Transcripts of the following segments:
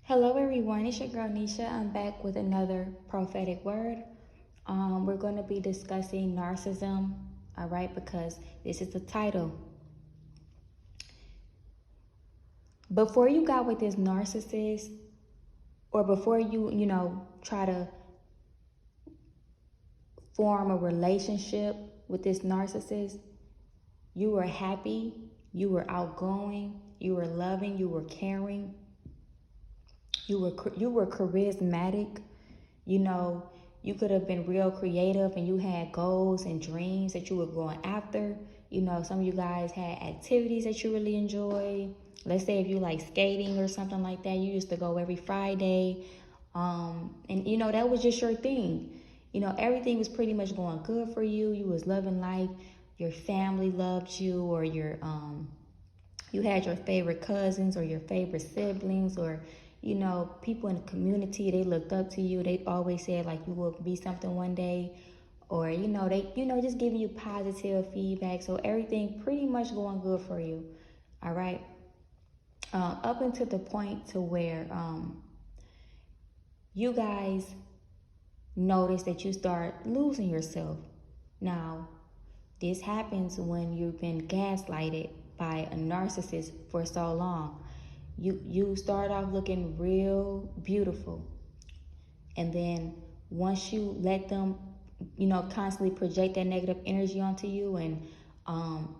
Hello everyone, it's your girl Nisha. I'm back with another prophetic word. We're going to be discussing narcissism, all right, because this is the title. Before you got with this narcissist, or before you try to form a relationship with this narcissist, you were happy, you were outgoing, you were loving, you were caring, you were charismatic. You could have been real creative and you had goals and dreams that you were going after. Some of you guys had activities that you really enjoy. Let's say if you like skating or something like that, you used to go every Friday. And that was just your thing. Everything was pretty much going good for you. You was loving life. Your family loved you, or you had your favorite cousins or your favorite siblings, or people in the community, they looked up to you. They always said like you will be something one day, or they just giving you positive feedback. So everything pretty much going good for you. All right. Up until the point to where you guys notice that you start losing yourself. Now, this happens when you've been gaslighted by a narcissist for so long. You start off looking real beautiful, and then once you let them constantly project that negative energy onto you and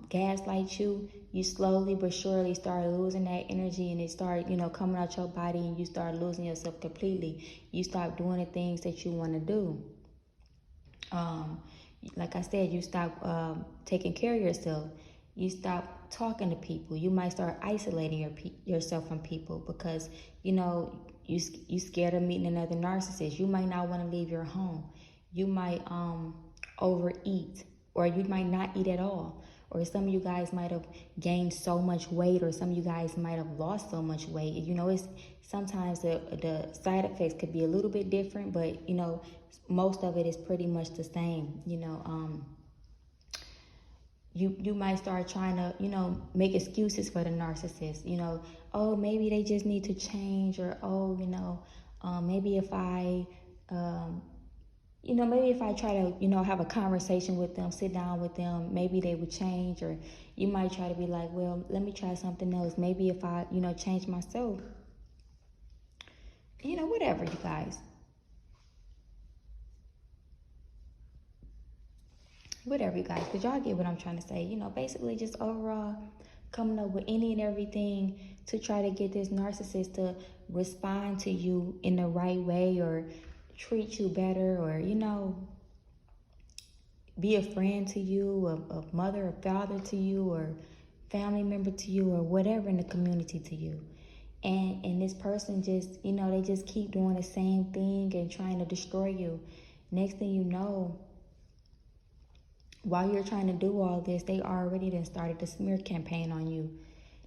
gaslight you, you slowly but surely start losing that energy, and it start coming out your body, and you start losing yourself completely. You stop doing the things that you want to do. Like I said, you stop taking care of yourself. You stop talking to people. You might start isolating yourself from people because you scared of meeting another narcissist. You might not want to leave your home. You might overeat, or you might not eat at all. Or some of you guys might have gained so much weight, or some of you guys might have lost so much weight. It's sometimes the side effects could be a little bit different, but most of it is pretty much the same. You might start trying to make excuses for the narcissist. Oh, maybe they just need to change, or maybe if I maybe if I try to, have a conversation with them, sit down with them, maybe they would change. Or you might try to be like, well, let me try something else. Maybe if I, change myself, whatever, you guys. Whatever, you guys. Because y'all get what I'm trying to say. Basically just overall coming up with any and everything to try to get this narcissist to respond to you in the right way, or treat you better, or be a friend to you, a mother, a father to you, or family member to you, or whatever in the community to you. And this person just, they just keep doing the same thing and trying to destroy you. Next thing you know, while you're trying to do all this, they already then started the smear campaign on you.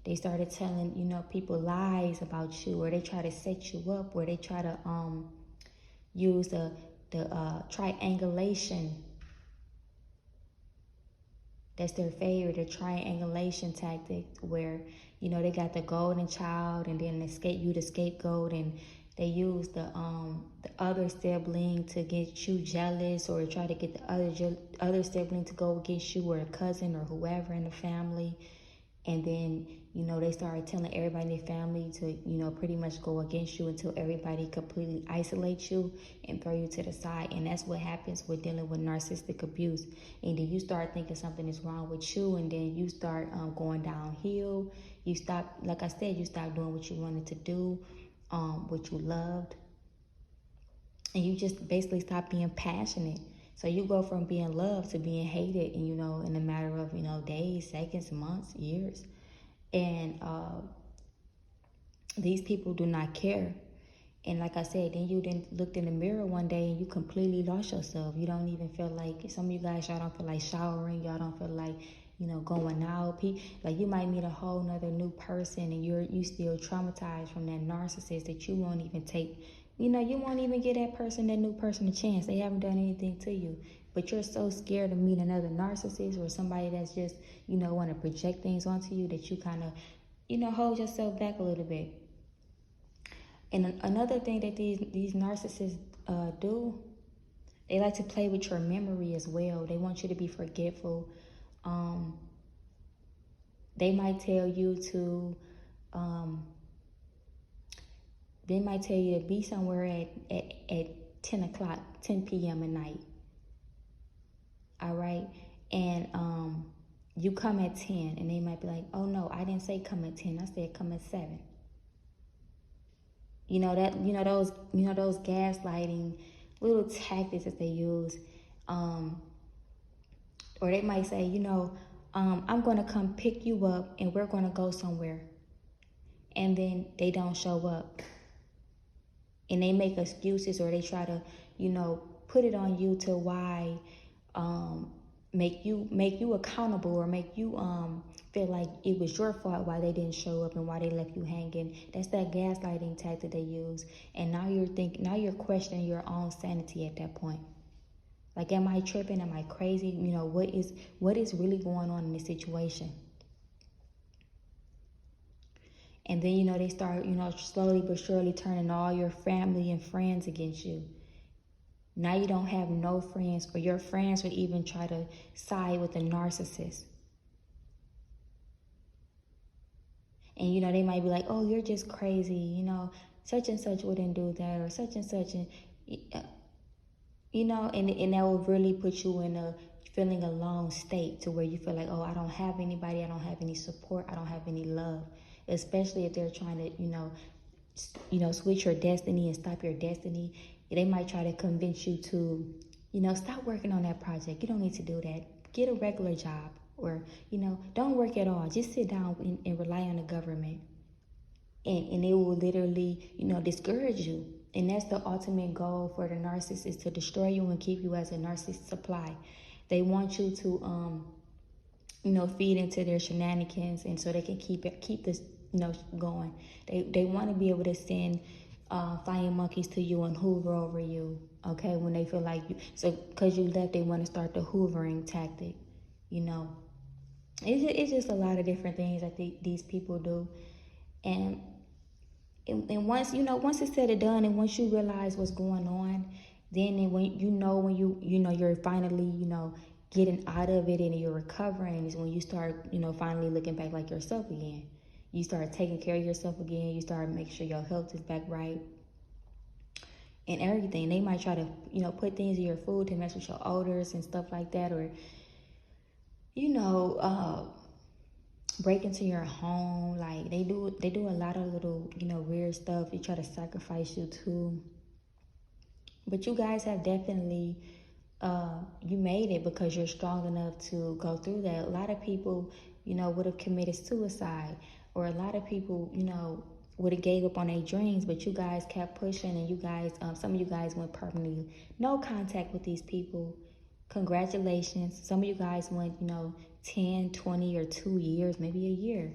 They started telling, people lies about you, or they try to set you up, or they try to use the triangulation. That's their favorite, the triangulation tactic, where they got the golden child, and then the scapegoat, and they use the other sibling to get you jealous, or try to get the other sibling to go against you, or a cousin, or whoever in the family. And then they started telling everybody in their family to pretty much go against you until everybody completely isolates you and throw you to the side. And that's what happens with dealing with narcissistic abuse. And then you start thinking something is wrong with you, and then you start going downhill. You stop, like I said, you stop doing what you wanted to do, what you loved, and you just basically stop being passionate. So you go from being loved to being hated, and in a matter of days, seconds, months, years. And these people do not care. And like I said, then you looked in the mirror one day and you completely lost yourself. You don't even feel like, some of you guys, y'all don't feel like showering. Y'all don't feel like, going out. Like you might meet a whole nother new person, and you still traumatized from that narcissist, that you won't even take, you won't even give that new person a chance. They haven't done anything to you. But you're so scared to meet another narcissist, or somebody that's just, want to project things onto you, that you kind of, hold yourself back a little bit. And another thing that these narcissists do, they like to play with your memory as well. They want you to be forgetful. They might tell you to um, they might tell you to be somewhere at 10 o'clock, 10 p.m. at night. All right. And you come at 10, and they might be like, oh no, I didn't say come at 10. I said come at 7. Those gaslighting little tactics that they use. Or they might say, I'm going to come pick you up and we're going to go somewhere. And then they don't show up. And they make excuses, or they try to, put it on you to why, make you accountable, or make you feel like it was your fault why they didn't show up and why they left you hanging. That's that gaslighting tactic they use. And now you're questioning your own sanity at that point. Like, am I tripping? Am I crazy? What is really going on in this situation? And then, they start, slowly but surely turning all your family and friends against you. Now you don't have no friends, or your friends would even try to side with the narcissist. And, they might be like, oh, you're just crazy, such and such wouldn't do that, or such and such. And, and that will really put you in a feeling alone state, to where you feel like, oh, I don't have anybody, I don't have any support, I don't have any love. Especially if they're trying to, switch your destiny and stop your destiny. They might try to convince you to, stop working on that project. You don't need to do that. Get a regular job, or, don't work at all. Just sit down and rely on the government. And it will literally, discourage you. And that's the ultimate goal for the narcissist, is to destroy you and keep you as a narcissist supply. They want you to, feed into their shenanigans, and so they can keep this, going. They want to be able to send flying monkeys to you and hoover over you, okay, when they feel like you. So because you left, they want to start the hoovering tactic, It's just a lot of different things that these people do. And once, once it's said and done, and once you realize what's going on, then when you're finally, getting out of it and you're recovering, is when you start, finally looking back like yourself again. You start taking care of yourself again. You start making sure your health is back right and everything. They might try to, put things in your food to mess with your odors and stuff like that, or, break into your home. Like, they do a lot of little, weird stuff. They try to sacrifice you too. But you guys have definitely, you made it because you're strong enough to go through that. A lot of people, would have committed suicide, or a lot of people, would have gave up on their dreams, but you guys kept pushing, and you guys, some of you guys went permanently no contact with these people. Congratulations. Some of you guys went, 10, 20, or 2 years, maybe a year,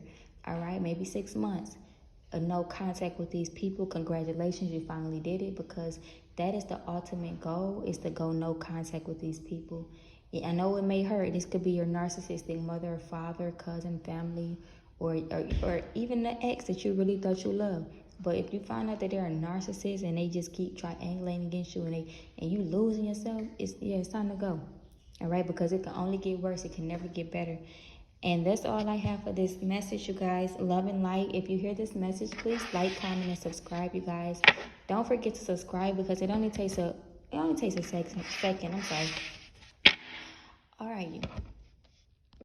all right, maybe 6 months of no contact with these people. Congratulations, you finally did it, because that is the ultimate goal, is to go no contact with these people. I know it may hurt. This could be your narcissistic mother or father, cousin, family, or even the ex that you really thought you loved. But if you find out that they're a narcissist and they just keep triangulating against you, and you losing yourself, it's time to go. All right, because it can only get worse. It can never get better. And that's all I have for this message, you guys. Love and light. If you hear this message, please like, comment, and subscribe, you guys. Don't forget to subscribe, because it only takes a second. I'm sorry. All right, you.